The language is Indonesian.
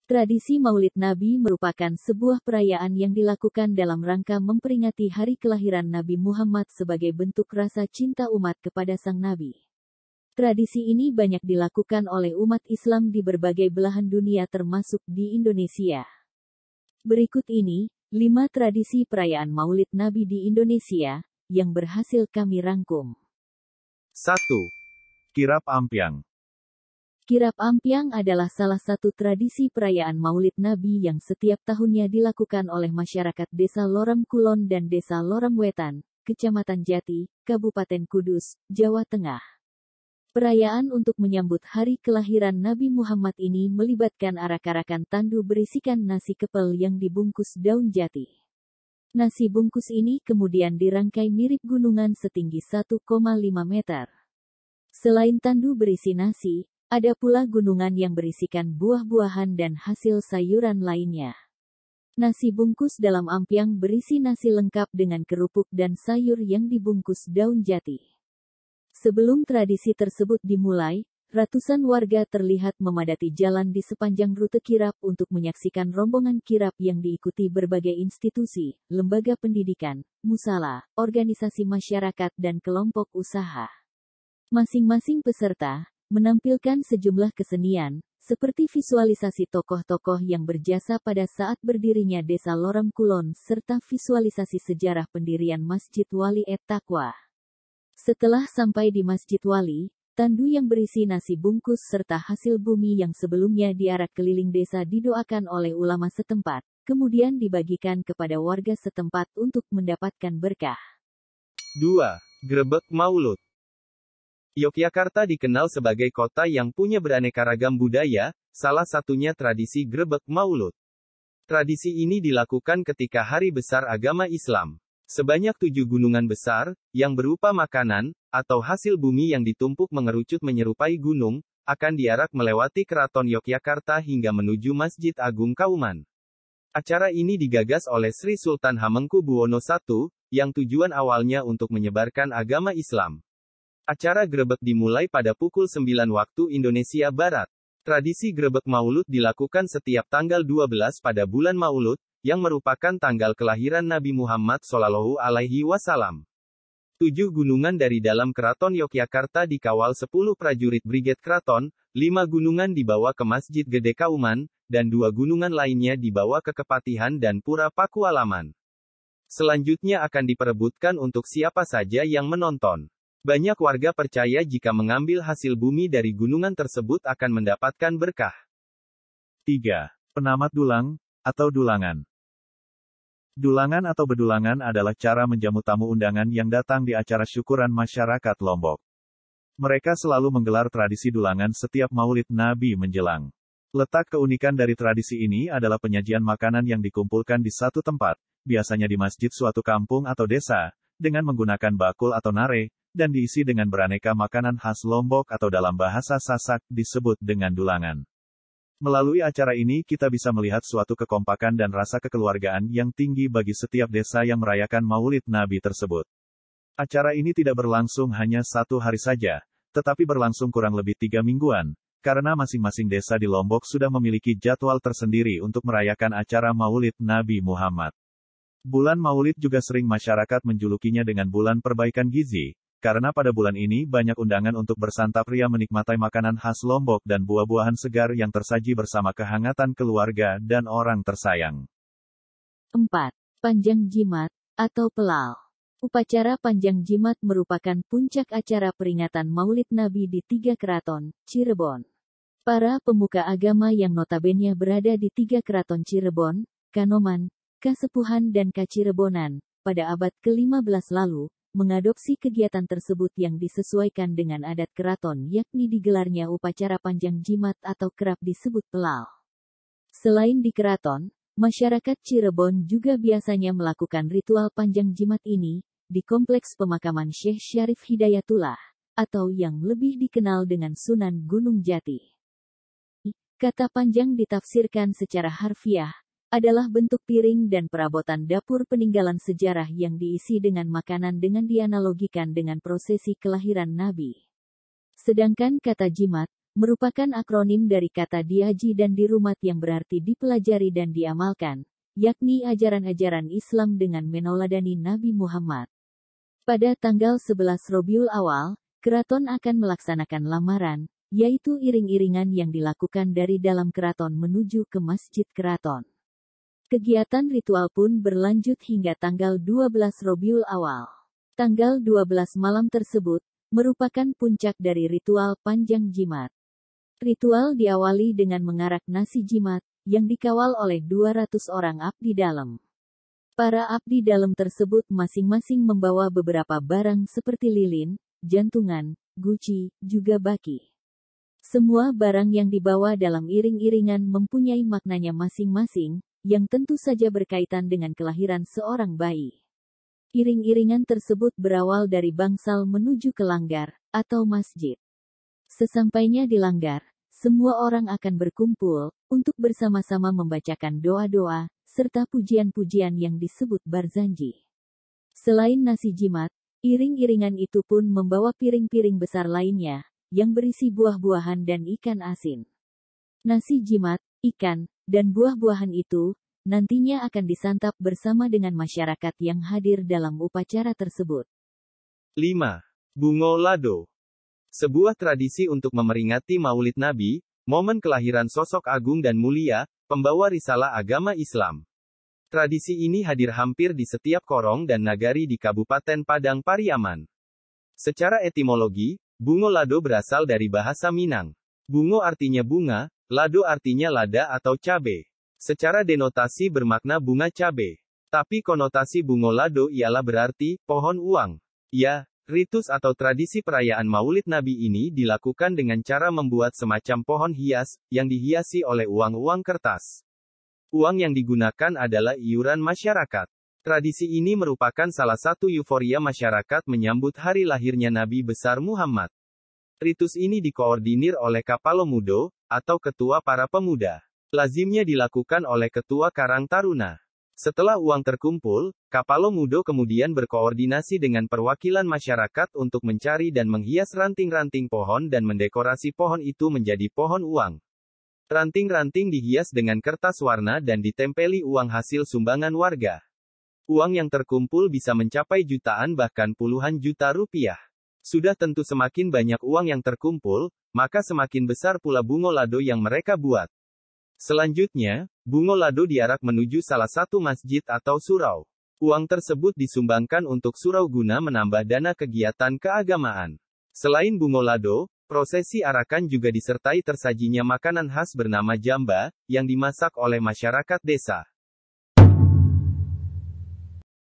Tradisi Maulid Nabi merupakan sebuah perayaan yang dilakukan dalam rangka memperingati hari kelahiran Nabi Muhammad sebagai bentuk rasa cinta umat kepada Sang Nabi. Tradisi ini banyak dilakukan oleh umat Islam di berbagai belahan dunia termasuk di Indonesia. Berikut ini, 5 tradisi perayaan Maulid Nabi di Indonesia, yang berhasil kami rangkum. 1. Kirap Ampyang. Kirap Ampyang adalah salah satu tradisi perayaan Maulid Nabi yang setiap tahunnya dilakukan oleh masyarakat Desa Loram Kulon dan Desa Loram Wetan, Kecamatan Jati, Kabupaten Kudus, Jawa Tengah. Perayaan untuk menyambut hari kelahiran Nabi Muhammad ini melibatkan arak-arakan tandu berisikan nasi kepel yang dibungkus daun jati. Nasi bungkus ini kemudian dirangkai mirip gunungan setinggi 1,5 meter. Selain tandu berisi nasi, ada pula gunungan yang berisikan buah-buahan dan hasil sayuran lainnya. Nasi bungkus dalam ampyang berisi nasi lengkap dengan kerupuk dan sayur yang dibungkus daun jati. Sebelum tradisi tersebut dimulai, ratusan warga terlihat memadati jalan di sepanjang rute kirap untuk menyaksikan rombongan kirap yang diikuti berbagai institusi, lembaga pendidikan, musala, organisasi masyarakat dan kelompok usaha. Masing-masing peserta menampilkan sejumlah kesenian, seperti visualisasi tokoh-tokoh yang berjasa pada saat berdirinya Desa Loram Kulon serta visualisasi sejarah pendirian Masjid Wali et-Taqwa. Setelah sampai di Masjid Wali, tandu yang berisi nasi bungkus serta hasil bumi yang sebelumnya diarak keliling desa didoakan oleh ulama setempat, kemudian dibagikan kepada warga setempat untuk mendapatkan berkah. 2. Grebek Maulud. Yogyakarta dikenal sebagai kota yang punya beraneka ragam budaya, salah satunya tradisi Grebek Maulud. Tradisi ini dilakukan ketika hari besar agama Islam. Sebanyak 7 gunungan besar, yang berupa makanan, atau hasil bumi yang ditumpuk mengerucut menyerupai gunung, akan diarak melewati Keraton Yogyakarta hingga menuju Masjid Agung Kauman. Acara ini digagas oleh Sri Sultan Hamengkubuwono I, yang tujuan awalnya untuk menyebarkan agama Islam. Acara grebek dimulai pada pukul 9 waktu Indonesia Barat. Tradisi grebek Maulud dilakukan setiap tanggal 12 pada bulan Maulud, yang merupakan tanggal kelahiran Nabi Muhammad SAW. 7 gunungan dari dalam Keraton Yogyakarta dikawal 10 prajurit Brigade Keraton, 5 gunungan dibawa ke Masjid Gede Kauman, dan 2 gunungan lainnya dibawa ke Kepatihan dan Pura Pakualaman. Selanjutnya akan diperebutkan untuk siapa saja yang menonton. Banyak warga percaya jika mengambil hasil bumi dari gunungan tersebut akan mendapatkan berkah. 3. Penamat dulang, atau dulangan. Dulangan atau bedulangan adalah cara menjamu tamu undangan yang datang di acara syukuran masyarakat Lombok. Mereka selalu menggelar tradisi dulangan setiap Maulid Nabi menjelang. Letak keunikan dari tradisi ini adalah penyajian makanan yang dikumpulkan di satu tempat, biasanya di masjid suatu kampung atau desa, dengan menggunakan bakul atau nare, dan diisi dengan beraneka makanan khas Lombok atau dalam bahasa Sasak disebut dengan dulangan. Melalui acara ini kita bisa melihat suatu kekompakan dan rasa kekeluargaan yang tinggi bagi setiap desa yang merayakan Maulid Nabi tersebut. Acara ini tidak berlangsung hanya 1 hari saja, tetapi berlangsung kurang lebih 3 mingguan, karena masing-masing desa di Lombok sudah memiliki jadwal tersendiri untuk merayakan acara Maulid Nabi Muhammad. Bulan Maulid juga sering masyarakat menjulukinya dengan bulan perbaikan gizi, karena pada bulan ini banyak undangan untuk bersantap ria menikmati makanan khas Lombok dan buah-buahan segar yang tersaji bersama kehangatan keluarga dan orang tersayang. 4. Panjang Jimat, atau Pelal. Upacara Panjang Jimat merupakan puncak acara peringatan Maulid Nabi di 3 keraton, Cirebon. Para pemuka agama yang notabene berada di 3 keraton Cirebon, Kanoman, Kasepuhan dan Kacirebonan, pada abad ke-15 lalu, mengadopsi kegiatan tersebut yang disesuaikan dengan adat keraton yakni digelarnya upacara Panjang Jimat atau kerap disebut Pelal. Selain di keraton, masyarakat Cirebon juga biasanya melakukan ritual Panjang Jimat ini, di Kompleks Pemakaman Syekh Syarif Hidayatullah, atau yang lebih dikenal dengan Sunan Gunung Jati. Kata panjang ditafsirkan secara harfiah, adalah bentuk piring dan perabotan dapur peninggalan sejarah yang diisi dengan makanan dengan dianalogikan dengan prosesi kelahiran Nabi. Sedangkan kata jimat, merupakan akronim dari kata diaji dan dirumat yang berarti dipelajari dan diamalkan, yakni ajaran-ajaran Islam dengan menoladani Nabi Muhammad. Pada tanggal 11 Rabiul Awal, keraton akan melaksanakan lamaran, yaitu iring-iringan yang dilakukan dari dalam keraton menuju ke Masjid Keraton. Kegiatan ritual pun berlanjut hingga tanggal 12 Rabiul Awal. Tanggal 12 malam tersebut merupakan puncak dari ritual panjang jimat. Ritual diawali dengan mengarak nasi jimat, yang dikawal oleh 200 orang abdi dalam. Para abdi dalam tersebut masing-masing membawa beberapa barang seperti lilin, jantungan, guci, juga baki. Semua barang yang dibawa dalam iring-iringan mempunyai maknanya masing-masing, yang tentu saja berkaitan dengan kelahiran seorang bayi. Iring-iringan tersebut berawal dari bangsal menuju ke langgar, atau masjid. Sesampainya di langgar, semua orang akan berkumpul, untuk bersama-sama membacakan doa-doa, serta pujian-pujian yang disebut barzanji. Selain nasi jimat, iring-iringan itu pun membawa piring-piring besar lainnya, yang berisi buah-buahan dan ikan asin. Nasi jimat, ikan, dan buah-buahan itu, nantinya akan disantap bersama dengan masyarakat yang hadir dalam upacara tersebut. 5. Bungo Lado. Sebuah tradisi untuk memeringati Maulid Nabi, momen kelahiran sosok agung dan mulia, pembawa risalah agama Islam. Tradisi ini hadir hampir di setiap korong dan nagari di Kabupaten Padang Pariaman. Secara etimologi, Bungo Lado berasal dari bahasa Minang. Bungo artinya bunga, lado artinya lada atau cabe. Secara denotasi bermakna bunga cabe. Tapi konotasi Bungo Lado ialah berarti pohon uang. Ya, ritus atau tradisi perayaan Maulid Nabi ini dilakukan dengan cara membuat semacam pohon hias, yang dihiasi oleh uang-uang kertas. Uang yang digunakan adalah iuran masyarakat. Tradisi ini merupakan salah satu euforia masyarakat menyambut hari lahirnya Nabi besar Muhammad. Ritus ini dikoordinir oleh Kapalo Mudo, atau Ketua Para Pemuda. Lazimnya dilakukan oleh Ketua Karang Taruna. Setelah uang terkumpul, Kapalo Mudo kemudian berkoordinasi dengan perwakilan masyarakat untuk mencari dan menghias ranting-ranting pohon dan mendekorasi pohon itu menjadi pohon uang. Ranting-ranting dihias dengan kertas warna dan ditempeli uang hasil sumbangan warga. Uang yang terkumpul bisa mencapai jutaan bahkan puluhan juta rupiah. Sudah tentu semakin banyak uang yang terkumpul, maka semakin besar pula bungo lado yang mereka buat. Selanjutnya, bungo lado diarak menuju salah satu masjid atau surau. Uang tersebut disumbangkan untuk surau guna menambah dana kegiatan keagamaan. Selain bungo lado, prosesi arakan juga disertai tersajinya makanan khas bernama jamba, yang dimasak oleh masyarakat desa.